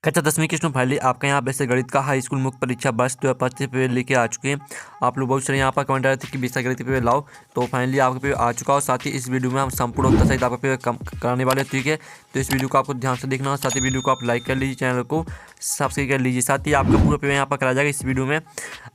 कक्षा 10वीं की स्टूडेंट फाइनली आपका यहाँ पे से गणित का हाई स्कूल मुख्य परीक्षा वर्ष 2025 पेपर लेके आ चुके हैं। आप लोग बहुत सारे यहाँ पर कमेंट आ रहे थे कि विषय गणित पेपर लाओ, तो फाइनली आपका पेपर आ चुका हो। साथ ही इस वीडियो में हम संपूर्ण उत्तर सहित आपका पेपर कराने वाले हैं, ठीक है। तो इस वीडियो को आपको ध्यान से देखना है, साथ ही वीडियो को आप लाइक कर लीजिए, चैनल को सब्सक्राइब कर लीजिए। साथ ही आपका पूरा पेपर यहाँ पर कराया जाएगा। इस वीडियो में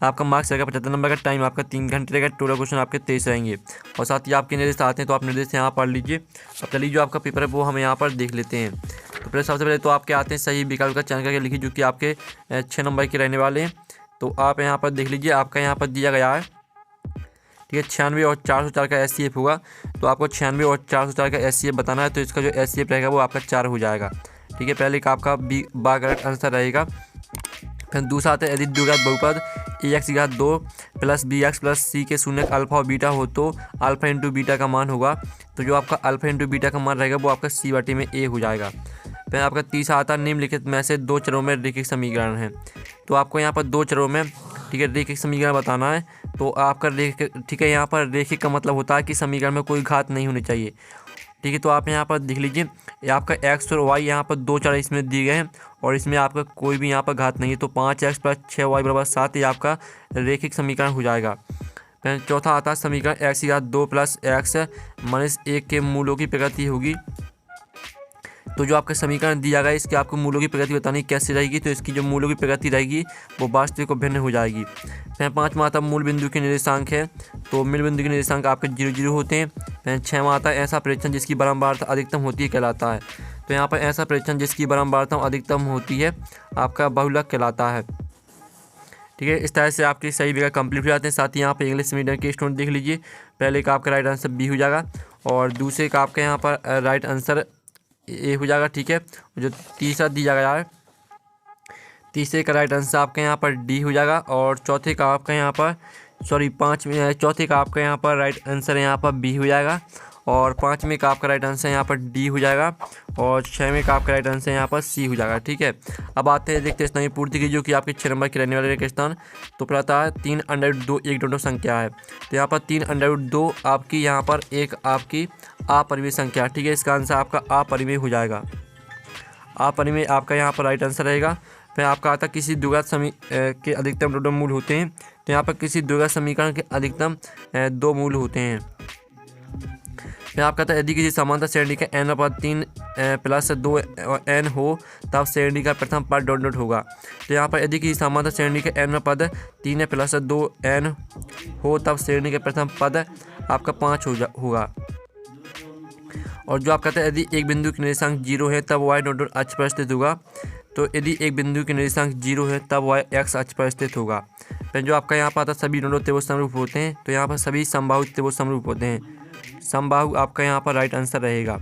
आपका मार्क्स रहेगा 75 नंबर का, टाइम आपका 3 घंटे रहेगा, टोटल क्वेश्चन आपके 23 रहेंगे। और साथ ही आपके निर्देश आते हैं तो आप निर्देश यहाँ पढ़ लीजिए। अब चलिए जो आपका पेपर है वो हम यहाँ पर देख लेते हैं। तो पहले सबसे पहले तो आपके आते हैं सही विकल्प का चयन करके लिखिए, जो कि आपके 6 नंबर के रहने वाले हैं। तो आप यहाँ पर देख लीजिए, आपका यहाँ पर दिया गया है, ठीक है, 96 और 404 का SCF होगा। तो आपको 96 और 404 का SCF बताना है। तो इसका जो SCF रहेगा वो आपका 4 हो जाएगा, ठीक है। पहले का आपका बी बा करेक्ट आंसर रहेगा। फिर दूसरा आता है, यदि द्विघात बहुपद ax की घात 2 प्लस bx प्लस c के शून्य अल्फा और बीटा हो तो अल्फा इंटू बीटा का मान होगा। तो जो आपका अल्फा इंटू बीटा का मान रहेगा वो आपका c/a में a हो जाएगा। फिर आपका तीसरा आता है, निम्नलिखित में से 2 चरों में रैखिक समीकरण है। तो आपको यहाँ पर 2 चरों में, ठीक है, रैखिक समीकरण बताना है। तो आपका ठीक है, यहाँ पर रैखिक का मतलब होता है कि समीकरण में कोई घात नहीं होनी चाहिए, ठीक है। तो आप यहाँ पर देख लीजिए, आपका x और y यहाँ पर 2 चर इसमें दिए गए हैं और इसमें आपका कोई भी यहाँ पर घात नहीं है। तो 5x प्लस 6y बराबर 7 ये आपका रैखिक समीकरण हो जाएगा। फिर चौथा आता है समीकरण x की घात 2 प्लस x माइनस 1 के मूलों की प्रकृति होगी। तो जो आपका समीकरण दिया गया है इसके आपको मूलों की प्रकृति बतानी कैसे रहेगी। तो इसकी जो मूलों की प्रकृति रहेगी वो वास्तविक और भिन्न हो जाएगी। फिर 5वां आता मूल बिंदु के निर्देशांक है। तो मूल बिंदु के निर्देशांक आपके 0 0 होते हैं। फिर 6वां आता है, ऐसा परीक्षण जिसकी बारंबारता अधिकतम होती है कहलाता है। तो यहाँ पर ऐसा परीक्षण जिसकी बारंबारता अधिकतम होती है आपका बहुलक कहलाता है, ठीक है। इस तरह से आपके सही विकल्प कंप्लीट हो जाते हैं। साथ ही यहाँ पर इंग्लिश मीडियम के स्टूडेंट देख लीजिए, पहले का आपका राइट आंसर बी हो जाएगा और दूसरे का आपका यहाँ पर राइट आंसर ए हो जाएगा, ठीक है। जो तीसरा दिया गया है, तीसरे का राइट आंसर आपका यहाँ पर डी हो जाएगा और चौथे का आपका यहाँ पर चौथे का आपका यहाँ पर राइट आंसर यहाँ पर बी हो जाएगा और 5वें का आपका राइट आंसर यहाँ पर डी हो जाएगा और 6वें का आपका राइट आंसर यहाँ पर सी हो जाएगा, ठीक है। अब आते हैं, देखते हैं इस नई पूर्ति की, जो कि आपके 6 नंबर के रहने वाले रेखा स्थान। तो पता है 3√2 एक डोटो संख्या है। तो यहाँ पर 3√2 आपकी यहाँ पर एक आपकी अपरिमेय संख्या, ठीक है। इसका आंसर आपका अपरिमेय हो जाएगा। अपरिमेय आपका यहाँ पर राइट आंसर रहेगा। फिर आपका आता किसी द्विघात के अधिकतम डोटो मूल होते हैं। तो यहाँ पर किसी द्विघात समीकरण के अधिकतम 2 मूल होते हैं। फिर आपका था, यदि किसी समांतर श्रेणी का n/3 प्लस 2n हो तब श्रेणी का प्रथम पद डॉट डॉट होगा। तो यहाँ पर यदि किसी समांतर श्रेणी का n पद 3 प्लस 2n हो तब श्रेणी का प्रथम पद आपका 5 होगा। और जो आपका था, यदि एक बिंदु के निर्देशांक 0 है तब y डॉट डॉट अक्ष पर स्थित होगा। तो यदि एक बिंदु के निर्देशांक 0 है तब y x अक्ष पर स्थित होगा। फिर जो आपका यहाँ पर आता सभी डोटो त्रिभुज समरूप होते हैं। तो यहाँ पर सभी समबाहु त्रिभुज समरूप होते हैं। समबाहु आपका यहाँ पर राइट आंसर रहेगा।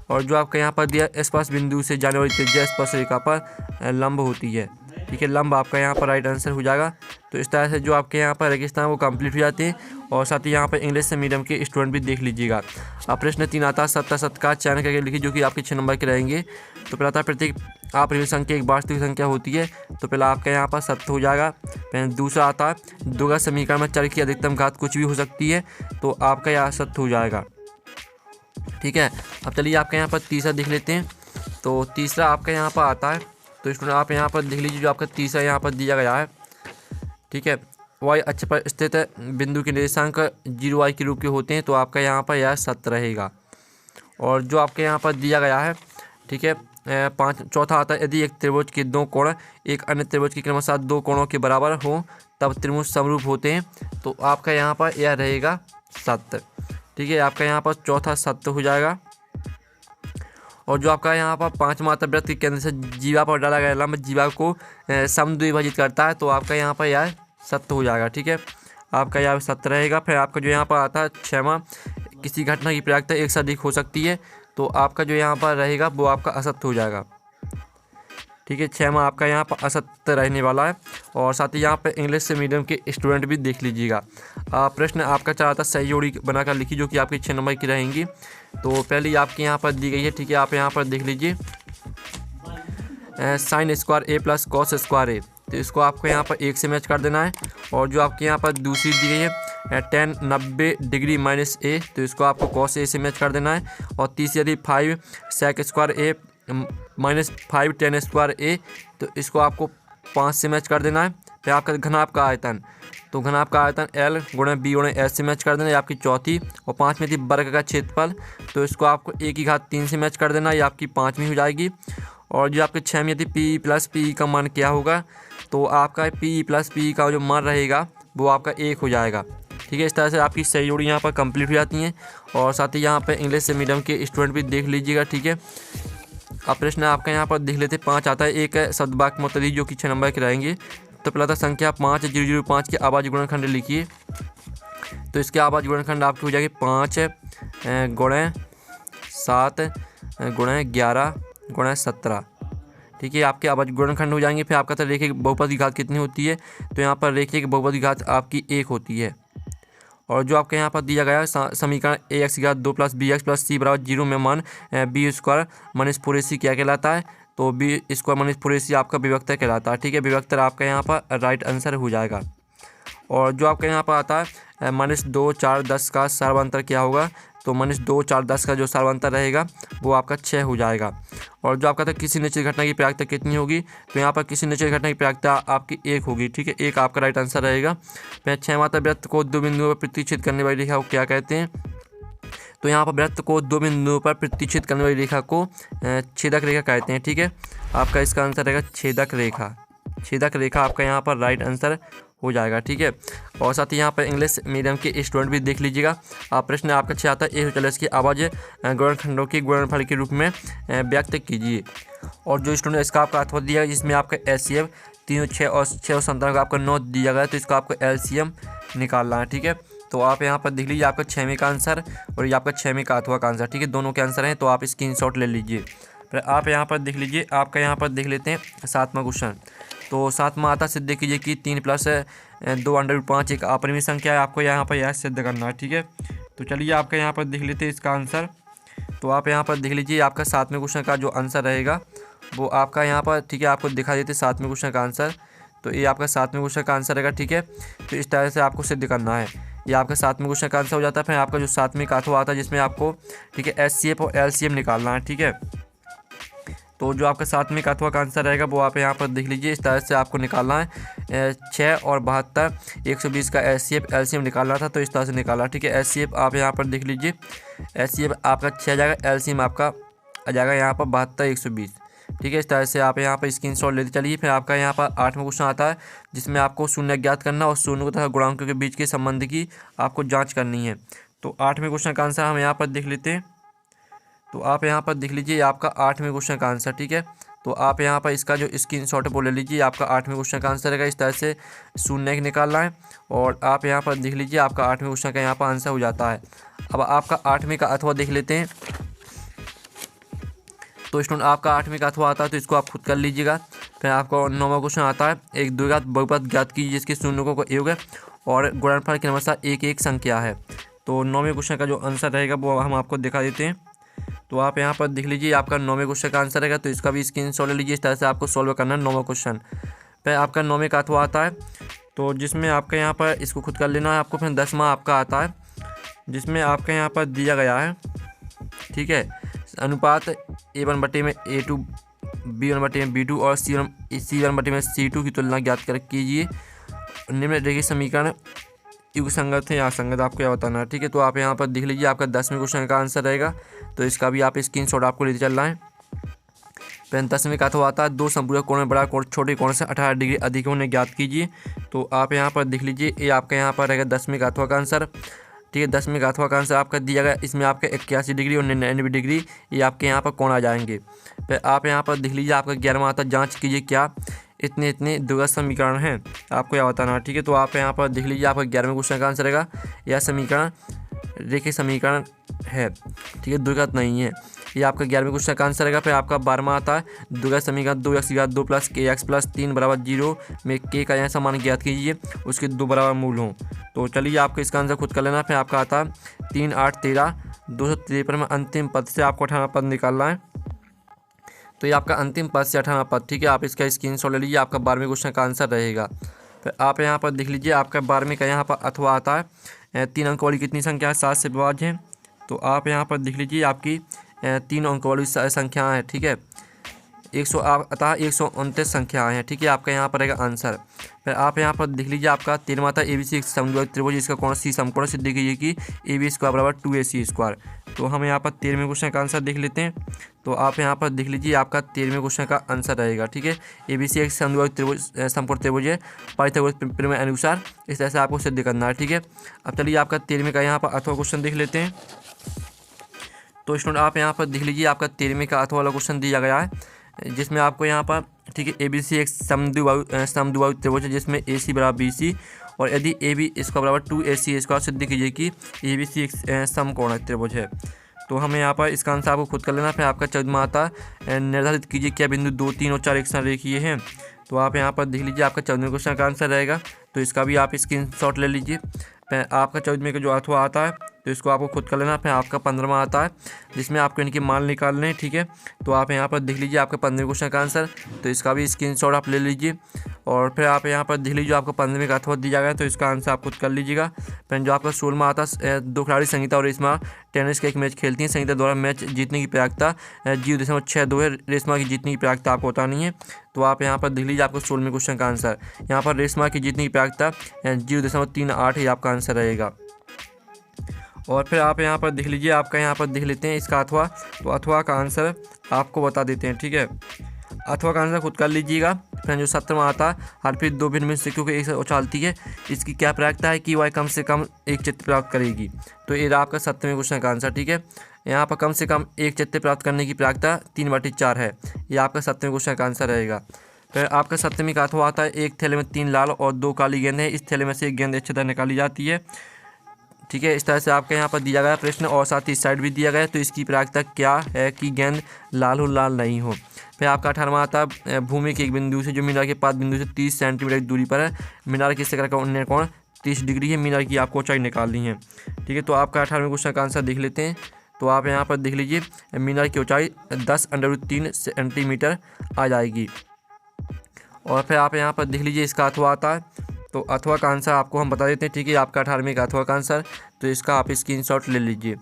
और जो आपका यहाँ पर दिया, स्पर्श बिंदु से जाने वाली त्रिज्या स्पर्श रेखा पर लंब होती है, ठीक है। लंब आपका यहाँ पर राइट आंसर हो जाएगा। तो इस तरह से जो आपके यहाँ पर रेगिस्तान वो कंप्लीट हो जाते हैं। और साथ ही यहाँ पर इंग्लिश मीडियम के स्टूडेंट भी देख लीजिएगा। अब प्रश्न 3 आता है, सत्ता का चयन करके लिखिए, जो कि आपके 6 नंबर के रहेंगे। तो पहला था, प्रत्येक अपरिमेय संख्या एक वास्तविक संख्या होती है। तो पहला आपका यहाँ पर सत्य हो जाएगा। फिर दूसरा आता है, द्विघात समीकरण में चर की अधिकतम घात कुछ भी हो सकती है। तो आपका यहाँ सत्य हो जाएगा, ठीक है। अब चलिए आपके यहाँ पर तीसरा देख लेते हैं। तो तीसरा आपका यहाँ पर आता है, तो स्टूडेंट आप यहाँ पर देख लीजिए, जो आपका तीसरा यहाँ पर दिया गया है, ठीक है। y अक्ष पर स्थित बिंदु के निर्देशांक 0y के रूप के होते हैं। तो आपका यहाँ पर यह सत्य रहेगा। और जो आपके यहाँ पर दिया गया है, ठीक है, चौथा आता है, यदि एक त्रिभुज के 2 कोण एक अन्य त्रिभुज के क्रमशः 2 कोणों के बराबर हो तब त्रिभुज समरूप होते हैं। तो आपका यहाँ पर यह रहेगा सत्य, ठीक है। आपका यहाँ पर चौथा सत्य हो जाएगा। और जो आपका यहाँ पर 5वां आता, वृत्त के केंद्र से जीवा पर डाला गया लंब जीवा को समद्विभाजित करता है। तो आपका यहाँ पर यह सत्य हो जाएगा, ठीक है। आपका यह सत्य रहेगा। फिर आपका जो यहाँ पर आता है 6वां, किसी घटना की प्रायिकता 1 से अधिक हो सकती है। तो आपका जो यहाँ पर रहेगा वो आपका असत्य हो जाएगा, ठीक है। 6वां आपका यहाँ पर असत्य रहने वाला है। और साथ ही यहाँ पर इंग्लिश से मीडियम के स्टूडेंट भी देख लीजिएगा। प्रश्न आपका चाहता सही जोड़ी बनाकर लिखी, जो कि आपके 6 नंबर की रहेंगी। तो पहली आपके यहाँ पर दी गई है, ठीक है। आप यहाँ पर देख लीजिए, sin square a plus cos square a। तो इसको आपको यहाँ पर 1 से मैच कर देना है। और जो आपके यहाँ पर दूसरी दी गई है tan 90 डिग्री माइनस a, तो इसको आपको कॉस a से मैच कर देना है। और तीसरी यदि 5 sec square a -5 tan square A, तो इसको आपको 5 से मैच कर देना है। फिर आपका घनाभ का आयतन, तो घनाभ का आयतन L गुणे B गुणे S से मैच कर देना, ये आपकी चौथी। और 5 में थी वर्ग का क्षेत्रफल, तो इसको आपको a⁻3 से मैच कर देना, ये आपकी 5वीं हो जाएगी। और जो आपके 6 में थी P प्लस P का मान क्या होगा, तो आपका P प्लस P का जो मान रहेगा वो आपका 1 हो जाएगा। ठीक है, इस तरह से आपकी सही जोड़ी यहाँ पर कंप्लीट हो जाती हैं। और साथ ही यहाँ पर इंग्लिश से मीडियम के स्टूडेंट भी देख लीजिएगा। ठीक है, अब प्रश्न आपका यहाँ पर देख लेते 5 आता है। एक शब्द वाक्य मुतदी जो कि 6 नंबर के रहेंगे। तो पहला था संख्या 5005 के आवाज गुणनखंड लिखिए। तो इसके आवाज गुणनखंड आपकी हो जाएगी 5 गुणे 7 गुणे 11 गुणे 17। ठीक है, आपके आवाज गुणनखंड हो जाएंगे। फिर आपका था रेखीय की बहुपद की घात कितनी होती है, तो यहाँ पर रेखीय की बहुपद की घात आपकी 1 होती है। और जो आपके यहाँ पर दिया गया है समीकरण ax² 2 + bx + c = 0 में मान b² - 4ac क्या कहलाता है, तो b² - 4ac आपका विभक्तर कहलाता है। ठीक है, विभक्तर आपका यहाँ पर राइट आंसर हो जाएगा। और जो आपके यहाँ पर आता है -2 4 10 का सर्वांतर क्या होगा, तो -2 4 10 का जो सर्वांतर रहेगा वो आपका 6 हो जाएगा। और जो आपका था किसी निश्चित घटना की प्रायिकता कितनी होगी, तो यहाँ पर किसी निश्चित घटना की प्रायिकता आपकी 1 होगी। ठीक है, 1 आपका राइट आंसर रहेगा। फिर 6वां था वृत्त को 2 बिंदुओं पर प्रतिच्छेद करने वाली रेखा को क्या कहते हैं, तो यहाँ पर वृत्त को 2 बिंदुओं पर प्रतिच्छेद करने वाली रेखा को छेदक रेखा कहते हैं। ठीक है, आपका इसका आंसर रहेगा छेदक रेखा। छेदक रेखा आपका यहाँ पर राइट आंसर हो जाएगा। ठीक है, और साथ ही यहाँ पर इंग्लिश मीडियम के स्टूडेंट भी देख लीजिएगा। आप प्रश्न आपका 6 आता है 144 की आवाज़ गुणनखंडों के गुणनफल के रूप में व्यक्त कीजिए। और जो स्टूडेंट इसका आपका अथवा दिया है जिसमें आपका LCM 3 6 और 6 और 17 का आपका 9 दिया गया है, तो इसका आपको LCM निकालना है। ठीक है, तो आप यहाँ पर देख लीजिए आपका 6वें का आंसर और ये आपका 6वें का अथवा का आंसर। ठीक है, दोनों के आंसर हैं, तो आप स्क्रीनशॉट ले लीजिए। फिर आप यहाँ पर देख लीजिए, आपका यहाँ पर देख लेते हैं 7वां क्वेश्चन। तो 7वां आता सिद्ध कीजिए कि 3 + 2√5 एक अपरिमेय संख्या है। आपको यहाँ पर यह सिद्ध करना है। ठीक है, तो चलिए आपका यहाँ पर देख लेते हैं इसका आंसर। तो आप यहाँ पर देख लीजिए आपका 7वें क्वेश्चन का जो आंसर रहेगा वो आपका यहाँ पर, ठीक है, आपको दिखा देते 7वें क्वेश्चन का आंसर। तो ये आपका 7वें क्वेश्चन का आंसर रहेगा। ठीक है, तो इस तरह से आपको सिद्ध करना है। ये आपका 7वें क्वेश्चन का आंसर हो जाता है। फिर आपका जो 7वें का अथवा आता है जिसमें आपको, ठीक है, SCF और LCM निकालना है। ठीक है, तो जो आपका 7वें का अथवा का आंसर रहेगा वो आप यहाँ पर देख लीजिए, इस तरह से आपको निकालना है। 6 और 72 120 का SCF LCM निकालना था, तो इस तरह से निकाला। ठीक है, SCF आप यहाँ पर देख लीजिए, SCF आपका 6 आ जाएगा, LCM आपका आ जाएगा यहाँ पर 72 120। ठीक है, इस तरह से आप यहाँ पर स्क्रीनशॉट लेते चलिए। फिर आपका यहाँ पर 8वां क्वेश्चन आता है जिसमें आपको शून्य ज्ञात करना और शून्य तथा गुणांकों के बीच के संबंध की आपको जाँच करनी है। तो 8वें क्वेश्चन का आंसर हम यहाँ पर देख लेते हैं। तो आप यहाँ पर देख लीजिए आपका 8वें क्वेश्चन का आंसर। ठीक है, तो आप यहाँ पर इसका जो स्क्रीनशॉट है वो ले लीजिए। आपका 8वें क्वेश्चन का आंसर रहेगा, इस तरह से शून्य निकालना है। और आप यहाँ पर देख लीजिए आपका 8वें क्वेश्चन का यहाँ पर आंसर हो जाता है। अब आपका 8वें का अथवा देख लेते हैं। तो स्टूडेंट आपका 8वें का अथवा आता है, तो इसको आप खुद कर लीजिएगा। फिर आपका 9वां क्वेश्चन आता है, एक द्विघात बहुपद ज्ञात कीजिए जिसके शून्यों का योग है और गुणनफल की क्रमशः एक संख्या है। तो 9वें क्वेश्चन का जो आंसर रहेगा वो हम आपको दिखा देते हैं। तो आप यहाँ पर देख लीजिए आपका 9वें क्वेश्चन का आंसर रहेगा, तो इसका भी स्क्रीनशॉट ले लीजिए। इस तरह से आपको सॉल्व करना है 9वां क्वेश्चन। फिर आपका 9वें का अथवा आता है, तो जिसमें आपका यहाँ पर इसको खुद कर लेना है आपको। फिर 10वां आपका आता है जिसमें आपका यहाँ पर दिया गया है, ठीक है, अनुपात A1/A2 B1/B2 और C1/C2 की तुलना ज्ञात कर कीजिए। निम्नलिखित समीकरण युग संगत है या असंगत, आपको क्या बताना है। ठीक है, तो आप यहाँ पर देख लीजिए आपका 10वें क्वेश्चन का आंसर रहेगा, तो इसका भी आप स्क्रीनशॉट आपको लेते चलना है। फिर 10वें का अथवा आता है, दो संपूरक कोण में बड़ा कोण छोटे कोण से 18 डिग्री अधिक होने ज्ञात कीजिए। तो आप यहाँ पर देख लीजिए ये आपका यहाँ पर रहेगा 10वें का अथवा का आंसर। ठीक है, 10वें का अथवा का आंसर आपका दिया गया, इसमें आपका 81 डिग्री और 99 डिग्री ये आपके यहाँ पर कोण आ जाएंगे। फिर आप यहाँ पर देख लीजिए आपका 11वां आता है, जाँच कीजिए क्या इतने द्विघात समीकरण हैं, आपको यह बताना है। ठीक है, तो आप यहाँ पर देख लीजिए आपका 11वें क्वेश्चन का आंसर रहेगा, यह समीकरण रेखीय समीकरण है। ठीक है, द्विघात नहीं है, ये आपका 11वें क्वेश्चन का आंसर रहेगा। फिर आपका 12वां आता है, द्विघात समीकरण 2x2 + kx + 3 = 0 में k का यहाँ समान ज्ञात कीजिए उसके 2 बराबर मूल हों। तो चलिए आपको इसका आंसर खुद कर लेना। फिर आपका आता है 3 8 13 253 में अंतिम पद से आपको 18 पद निकालना है। तो ये आपका अंतिम पद से 18 पद। ठीक है, आप इसका स्क्रीनशॉट ले लीजिए, आपका 12वें क्वेश्चन का आंसर रहेगा। फिर आप यहाँ पर देख लीजिए आपका 12वें का यहाँ पर अथवा आता है, 3 अंक वाली कितनी संख्या है, 7 से विभाज्य है। तो आप यहाँ पर देख लीजिए आपकी 3 अंक वाली संख्या है। ठीक है, अतः 129 संख्या हैं, ठीक है। आपका यहाँ पर रहेगा आंसर। फिर आप यहाँ पर देख लीजिए आपका 13वां था ABC एक समद्विबाहु त्रिभुज, इसका कोण C समकोण सिद्ध कीजिए कि AB² बराबर 2AC²। तो हम यहाँ पर 13वें क्वेश्चन का आंसर देख लेते हैं। तो आप यहाँ पर देख लीजिए आपका 13वें क्वेश्चन का आंसर रहेगा, ठीक है। ABC एक समद्विबाहु त्रिभुज समकोण त्रिभुज है पाइथागोरस प्रमेय अनुसार, इस तरह से आपको सिद्ध करना है, ठीक है। अब चलिए आपका 13वें का यहाँ पर अथवा क्वेश्चन देख लेते हैं। तो स्टूडेंट आप यहाँ पर देख लीजिए आपका 13वें का अथवा वाला क्वेश्चन दिया गया है, जिसमें आपको यहाँ पर, ठीक है, ABC एक समद्विबाहु त्रिभुज है जिसमें AC बराबर BC, और यदि AB² बराबर 2AC² सिद्ध कीजिए कि ABC एक समकोण त्रिभुज है। तो हमें यहाँ पर इसका आंसर आपको खुद कर लेना। फिर आपका 14वां आता निर्धारित कीजिए क्या बिंदु 2, 3 और 4 एक साथ रेखीय हैं। तो आप यहाँ पर देख लीजिए आपका 14वें क्वेश्चन का आंसर रहेगा, तो इसका भी आप स्क्रीनशॉट ले लीजिए। फिर आपका 14वें का जो अथवा आता है तो इसको आपको खुद कर लेना। फिर आपका 15वां आता है जिसमें आपको इनके मान निकालने हैं, ठीक है। तो आप यहाँ पर देख लीजिए आपका 15वें क्वेश्चन का आंसर, तो इसका भी स्क्रीनशॉट आप ले लीजिए। और फिर आप यहाँ पर देख लीजिए आपको 15वें का अथवा दिया गया है, तो इसका आंसर आप खुद कर लीजिएगा। फिर जो आपका 16वां आता है, दो खिलाड़ी संगीता और रेशमा टेनिस का एक मैच खेलती हैं। संगीता द्वारा मैच जीतने की प्रायिकता 0.62 है, रेशमा की जीतने की प्रायिकता आपको बतानी है। तो आप यहाँ पर देख लीजिए आपको 16वें क्वेश्चन का आंसर, यहाँ पर रेशमा की जीतने की प्रायिकता 0.38 ही आपका आंसर रहेगा। और फिर आप यहाँ पर देख लीजिए आपका यहाँ पर देख लेते हैं इसका अथवा। तो अथवा का आंसर आपको बता देते हैं, ठीक है। अथवा का आंसर खुद कर लीजिएगा। फिर जो 17वां आता है, हर फिर दो भिन्न सिक्कों के एक साथ उछालती है, इसकी क्या प्रायिकता है कि वह कम से कम एक चित्त प्राप्त करेगी। तो ये आपका 17वें क्वेश्चन का आंसर, ठीक है। यहाँ पर कम से कम एक चित्त प्राप्त करने की प्रायिकता 3/4 है, ये आपका 17वें क्वेश्चन का आंसर रहेगा। फिर आपका 17वीं का अथवा आता है, एक थैले में 3 लाल और 2 काली गेंद है, इस थैले में से एक गेंद अच्छी तरह निकाली जाती है, ठीक है। इस तरह से आपका यहाँ पर दिया गया प्रश्न, और साथ ही इस साइड भी दिया गया है। तो इसकी प्रायिकता क्या है कि गेंद लाल हो लाल नहीं हो। फिर आपका 18वां आता है, भूमि के एक बिंदु से जो मीनार के 5 बिंदु से 30 सेंटीमीटर की दूरी पर है, मीनार के शिखर का उन्नयन कोण 30 डिग्री है, मीनार की आपको ऊंचाई निकालनी है, ठीक है। तो आपका 18वें क्वेश्चन का आंसर देख लेते हैं। तो आप यहाँ पर देख लीजिए मीनार की ऊंचाई 10√3 सेंटीमीटर आ जाएगी। और फिर आप यहाँ पर देख लीजिए इसका अथवा आता है। तो अथवा का आंसर आपको हम बता देते हैं, ठीक है। आपका 18वें का अथवा का आंसर, तो इसका आप स्क्रीनशॉट ले लीजिए।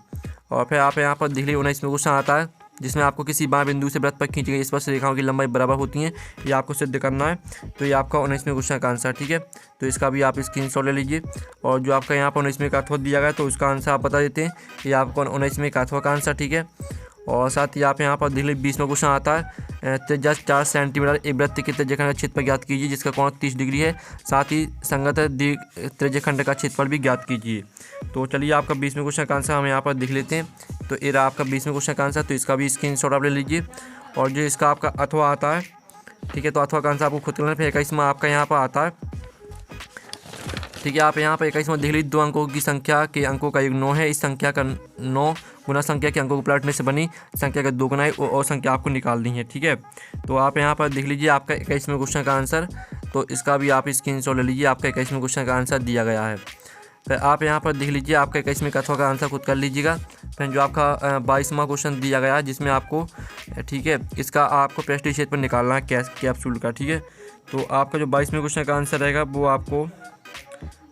और फिर आप यहाँ पर देख लीजिए 19वें क्वेश्चन आता है, जिसमें आपको किसी बाएं बिंदु से वृत्त पर खींची गई स्पर्श रेखाओं की लंबाई बराबर होती है, ये आपको सिद्ध करना है। तो ये आपका 19वें क्वेश्चन का आंसर, ठीक है। तो इसका भी आप स्क्रीनशॉट ले लीजिए। और जो आपका यहाँ पर 19वें का अथवा दिया गया, तो उसका आंसर आप बता देते हैं, ये आपको 19वें का अथवा का आंसर, ठीक है। और साथ ही आप यहाँ पर देख लीजिए 20वां क्वेश्चन आता है, त्रिज्या 4 सेंटीमीटर एक वृत्त के त्रिज्याखंड का क्षेत्रफल ज्ञात कीजिए जिसका कोण 30 डिग्री है, साथ ही संगत त्रिज्याखंड का क्षेत्रफल भी ज्ञात कीजिए। तो चलिए आपका 20वें क्वेश्चन का आंसर हम यहाँ पर देख लेते हैं। तो ये रहा आपका 20वें क्वेश्चन का आंसर, तो इसका भी स्क्रीनशॉट आप ले लीजिए। और जो इसका आपका अथवा आता है, ठीक है, तो अथवा का आंसर आपको खुद करना है। फिर 21वां आपका यहाँ पर आता है, ठीक है। आप यहाँ पर 21वां देख लीजिए, 2 अंकों की संख्या के अंकों का योग 9 है, इस संख्या का 9 गुना संख्या के अंकों को पलटने से बनी संख्या का 2 गुना है, और संख्या आपको निकालनी है, ठीक है। तो आप यहाँ पर देख लीजिए आपका 21वें क्वेश्चन का आंसर, तो इसका भी आप स्क्रीनशॉट ले लीजिए। आपका 21वें क्वेश्चन का आंसर दिया गया है। फिर आप यहाँ पर देख लीजिए आपका 21वें का अथवा का आंसर खुद कर लीजिएगा। फिर जो आपका 22वां क्वेश्चन दिया गया है, जिसमें आपको, ठीक है, इसका आपको पृष्ठीय क्षेत्र पर निकालना है कैप्सूल का, ठीक है। तो आपका जो 22वें क्वेश्चन का आंसर रहेगा वो आपको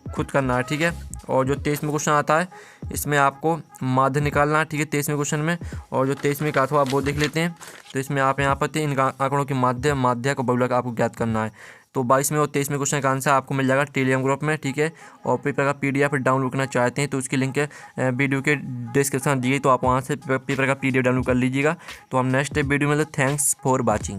खुद करना है, ठीक है। और जो 23वें क्वेश्चन आता है, इसमें आपको माध्य निकालना है, ठीक है, 23वें क्वेश्चन में। और जो 23वें का अथवा आप वो देख लेते हैं। तो इसमें आप यहाँ पर इन आंकड़ों की माध्य को बहुलक आपको ज्ञात करना है। तो 22वें और 23वें क्वेश्चन का आंसर आपको मिल जाएगा टेलीग्राम ग्रुप में, ठीक है। और पेपर का PDF डाउनलोड करना चाहते हैं तो उसकी लिंक वीडियो के डिस्क्रिप्शन दी गई, तो आप वहाँ से पेपर का PDF डाउनलोड कर लीजिएगा। तो हम नेक्स्ट वीडियो में, थैंक्स फॉर वॉचिंग।